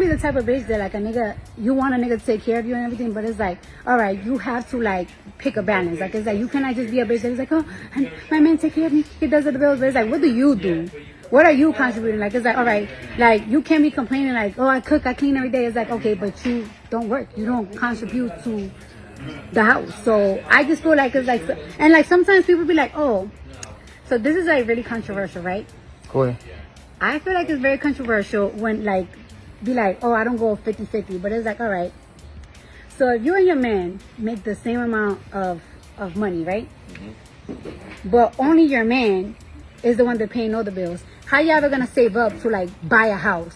be the type of bitch that like a nigga, you want a nigga to take care of you and everything, but it's like, all right, you have to like pick a balance. Like it's like you cannot just be a bitch that's like, oh, my man take care of me, he does the bills. But it's like, what do you do? What are you contributing? Like it's like, all right, like you can't be complaining like, oh, I cook, I clean every day. It's like, okay, but you don't work, you don't contribute to the house. So I just feel like it's like, and like sometimes people be like, oh, so this is like really controversial, right? Cool. I feel like it's very controversial when like be like, oh, I don't go 50-50, but it's like, all right, so if you and your man make the same amount of money, right? Mm-hmm. But only your man is the one that paying all the bills, how you ever gonna save up to like buy a house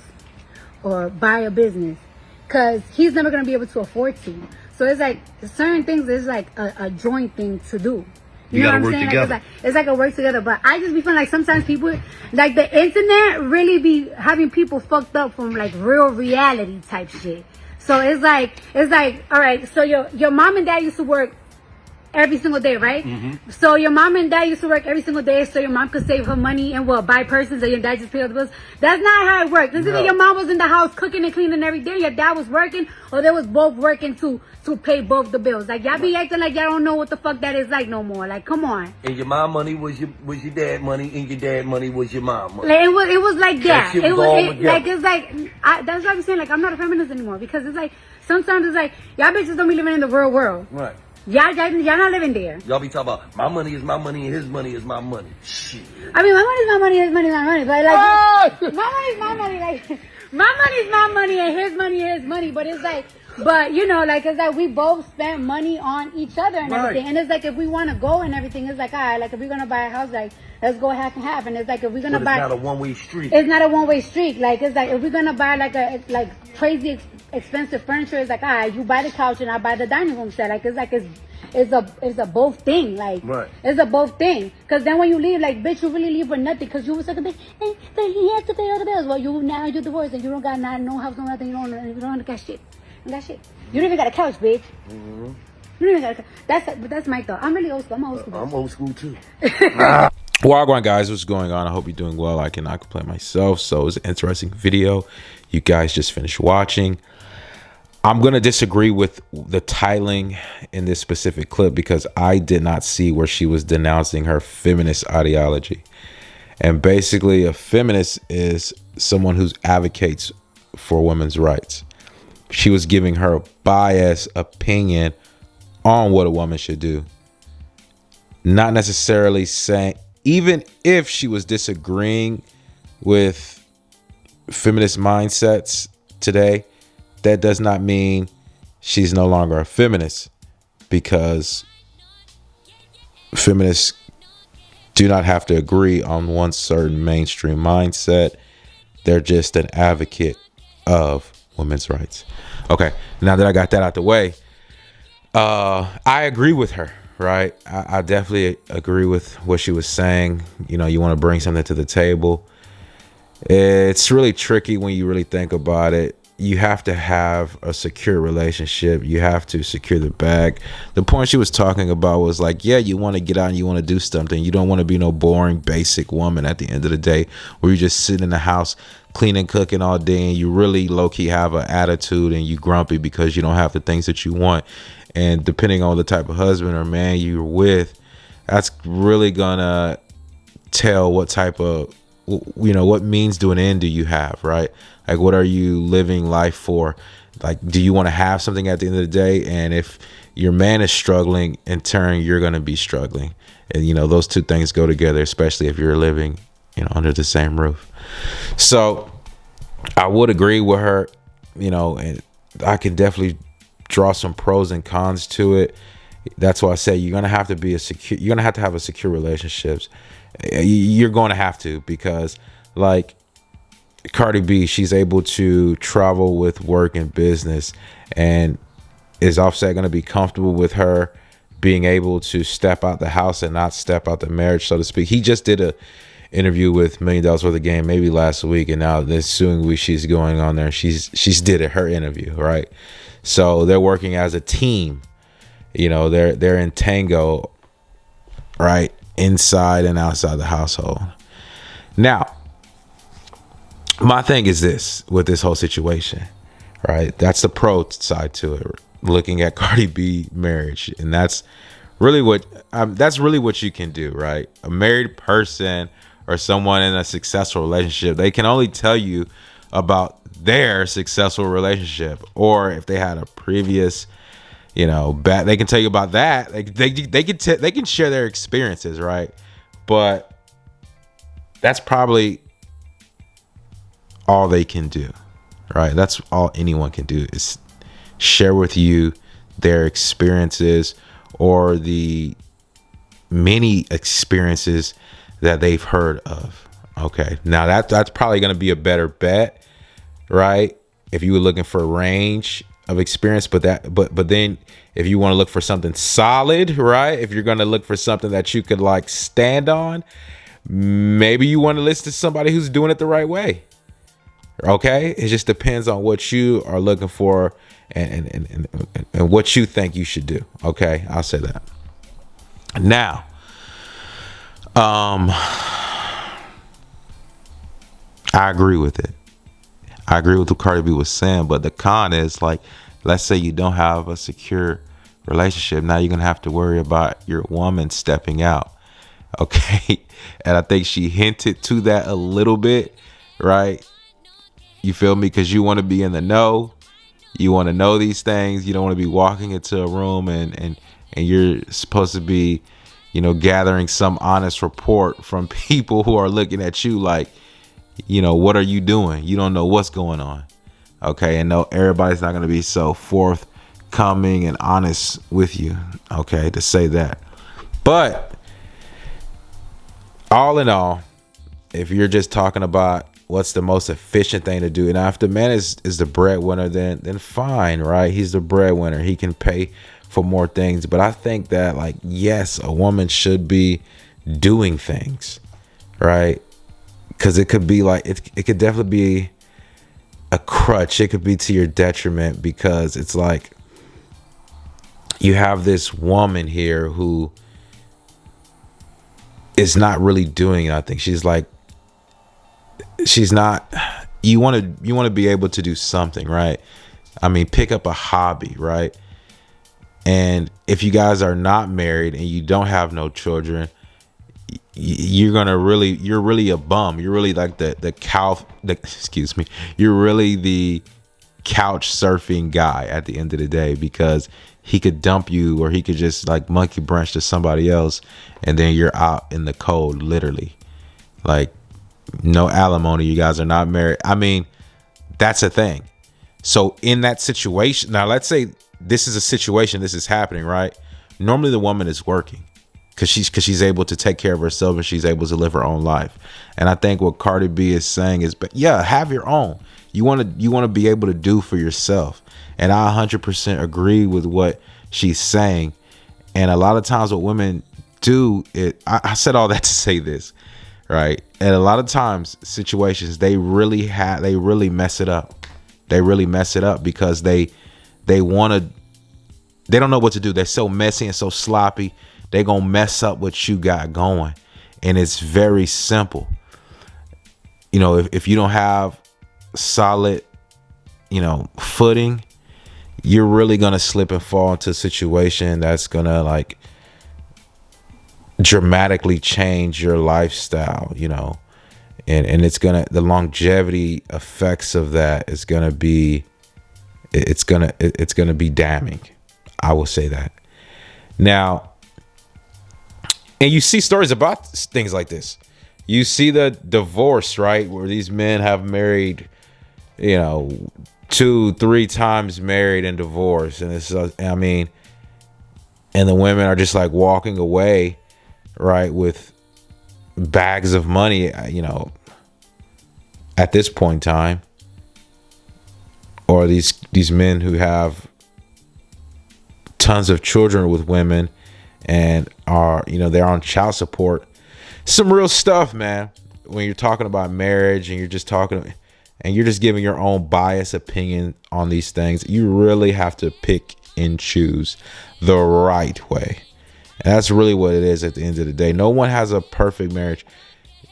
or buy a business? Because he's never gonna be able to afford to. So it's like certain things is like a joint thing to do. You know what I'm saying? Like, it's like a work together. But I just be feeling like sometimes people, like the internet really be having people fucked up from like real reality type shit. So it's like, all right, so your mom and dad used to work every single day, right? Mm-hmm. So your mom and dad used to work every single day so your mom could save her money and buy purses and your dad just pay all the bills. That's not how it works. This is that your mom was in the house cooking and cleaning every day, your dad was working, or they was both working to pay both the bills. Like y'all be acting like y'all don't know what the fuck that is like no more. Like come on. And your mom money was your dad money, and your dad money was your mom money. Like it was like that. It was like it's like that's why I'm saying like I'm not a feminist anymore, because it's like sometimes it's like y'all bitches don't be living in the real world. Right. Y'all not living there. Y'all be talking about my money is my money and his money is my money. Shit. I mean, my money is my money, his money is my money. But like, my money is my money. Like, my money is my money and his money is his money. But it's like, but you know, like it's like we both spend money on each other and everything. And it's like if we want to go and everything, it's like all right, like if we're gonna buy a house, like let's go half and half. And it's like if we're gonna buy, it's not a one-way street. It's not a one-way street. Like it's like if we're gonna buy like crazy expensive furniture, it's like all right, you buy the couch and I buy the dining room set. Like it's like it's a both thing. Like it's a both thing. Cause then when you leave, like bitch, you really leave for nothing. Cause you was like a bitch, hey, he has to pay all the bills. Well, you're divorced and you don't got no house, no nothing. You don't got shit. You got shit. You don't even got a couch, bitch. Mm-hmm. You don't even got a couch. That's my thought. I'm really old school. I'm old school. I'm old school too. Well, guys, what's going on? I hope you're doing well. I cannot complain myself. So it's an interesting video you guys just finished watching. I'm going to disagree with the titling in this specific clip because I did not see where she was denouncing her feminist ideology. And basically, a feminist is someone who advocates for women's rights. She was giving her biased opinion on what a woman should do. Not necessarily saying, even if she was disagreeing with feminist mindsets today, that does not mean she's no longer a feminist, because feminists do not have to agree on one certain mainstream mindset. They're just an advocate of women's rights. Okay, now that I got that out the way, I agree with her, right? I definitely agree with what she was saying. You know, you want to bring something to the table. It's really tricky when you really think about it. You have to have a secure relationship. You have to secure the bag. The point she was talking about was like, yeah, you want to get out and you want to do something. You don't want to be no boring, basic woman at the end of the day where you just sit in the house cleaning, cooking all day, and you really low-key have an attitude and you grumpy because you don't have the things that you want. And depending on the type of husband or man you're with, that's really gonna tell what type of, you know, what means to an end do you have, right? Like, what are you living life for? Like, do you want to have something at the end of the day? And if your man is struggling, in turn, you're going to be struggling. And, you know, those two things go together, especially if you're living, you know, under the same roof. So I would agree with her, you know, and I can definitely draw some pros and cons to it. That's why I say you're going to have to be you're going to have a secure relationships. You're going to have to, because like Cardi B, she's able to travel with work and business, and is Offset going to be comfortable with her being able to step out the house and not step out the marriage, so to speak? He just did a interview with $1 Million Worth of Game maybe last week, and now this ensuing week she's going on there. She's did it, her interview, right? So they're working as a team. You know, they're in tango, right, inside and outside the household. Now, my thing is this with this whole situation. right? That's the pro side to it. Looking at Cardi B marriage, and that's really what you can do, right? A married person or someone in a successful relationship, they can only tell you about their successful relationship, or if they had a previous, bad, they can tell you about that. They can share their experiences, right? But that's probably all they can do, right? That's all anyone can do is share with you their experiences or the many experiences that they've heard of. Okay, now that's probably going to be a better bet, right? If you were looking for a range of experience, but then if you want to look for something solid, right? If you're going to look for something that you could like stand on, maybe you want to listen to somebody who's doing it the right way. Okay, it just depends on what you are looking for and what you think you should do. Okay, I'll say that. Now, I agree with it. I agree with what Cardi B was saying, but the con is like, let's say you don't have a secure relationship. Now you're gonna have to worry about your woman stepping out. Okay, and I think she hinted to that a little bit, right? You feel me? Because you want to be in the know. You want to know these things. You don't want to be walking into a room and you're supposed to be, gathering some honest report from people who are looking at you like, what are you doing? You don't know what's going on. Okay. And no, everybody's not going to be so forthcoming and honest with you. Okay. To say that. But all in all, if you're just talking about what's the most efficient thing to do, and if the man is the breadwinner, then fine, right? He's the breadwinner. He can pay for more things. But I think that, like, yes, a woman should be doing things, right? Because it could be like, it could definitely be a crutch. It could be to your detriment, because it's like you have this woman here who is not really doing nothing. She's not, you want to be able to do something, right? I mean, pick up a hobby, right? And if you guys are not married and you don't have no children, you're really a bum. You're really like you're really the couch surfing guy at the end of the day, because he could dump you, or he could just like monkey branch to somebody else, and then you're out in the cold, literally. Like, no alimony. You guys are not married. I mean, that's a thing. So in that situation, now let's say this is a situation, this is happening, right? Normally the woman is working because she's able to take care of herself and she's able to live her own life. And I think what Cardi B is saying is, but yeah, have your own. You want to be able to do for yourself. And I 100% agree with what she's saying. And a lot of times what women do, I said all that to say this, right? And a lot of times situations, they really mess it up. They really mess it up because they don't know what to do. They're so messy and so sloppy. They're going to mess up what you got going. And it's very simple. If you don't have solid, footing, you're really going to slip and fall into a situation that's going to like dramatically change your lifestyle, and it's gonna, the longevity effects of that is gonna be, it's gonna be damning. I will say that. Now, and you see stories about things like this. You see the divorce, right, where these men have married, 2-3 times married and divorced, and it's, and the women are just like walking away, right, with bags of money, at this point in time. Or these men who have tons of children with women and are, they're on child support. Some real stuff, man, when you're talking about marriage and you're just giving your own biased opinion on these things. You really have to pick and choose the right way. And that's really what it is at the end of the day. No one has a perfect marriage.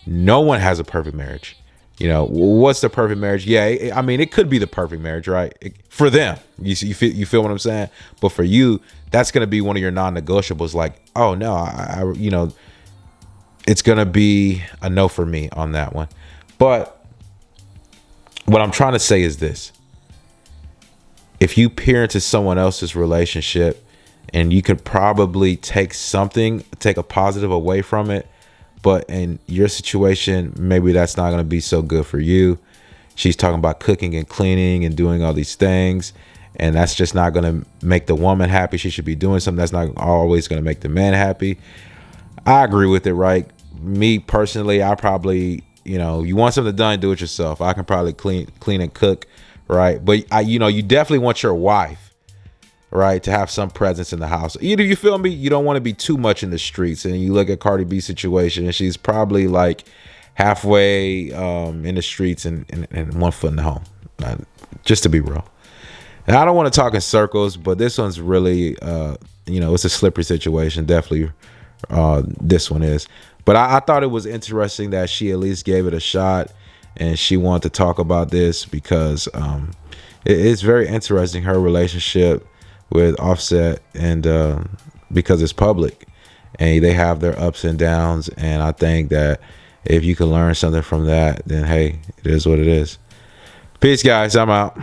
No one has a perfect marriage. You know, what's the perfect marriage? Yeah, I mean, it could be the perfect marriage, right? For them, you feel what I'm saying? But for you, that's going to be one of your non-negotiables. Like, oh no, I you know, it's going to be a no for me on that one. But what I'm trying to say is this: if you peer into someone else's relationship, and you could probably take a positive away from it, but in your situation, maybe that's not going to be so good for you. She's talking about cooking and cleaning and doing all these things, and that's just not going to make the woman happy. She should be doing something that's not always going to make the man happy. I agree with it, right? Me personally, I probably, you know, you want something done, do it yourself. I can probably clean and cook, right? But you definitely want your wife, right, to have some presence in the house. Either, you feel me, you don't want to be too much in the streets. And you look at Cardi B's situation, and she's probably like halfway in the streets and 1 foot in the home, just to be real. And I don't want to talk in circles, but this one's really it's a slippery situation. Definitely this one is. But I thought it was interesting that she at least gave it a shot, and she wanted to talk about this because it's very interesting, her relationship with Offset, and because it's public and they have their ups and downs. And I think that if you can learn something from that, then hey, it is what it is. Peace, guys. I'm out.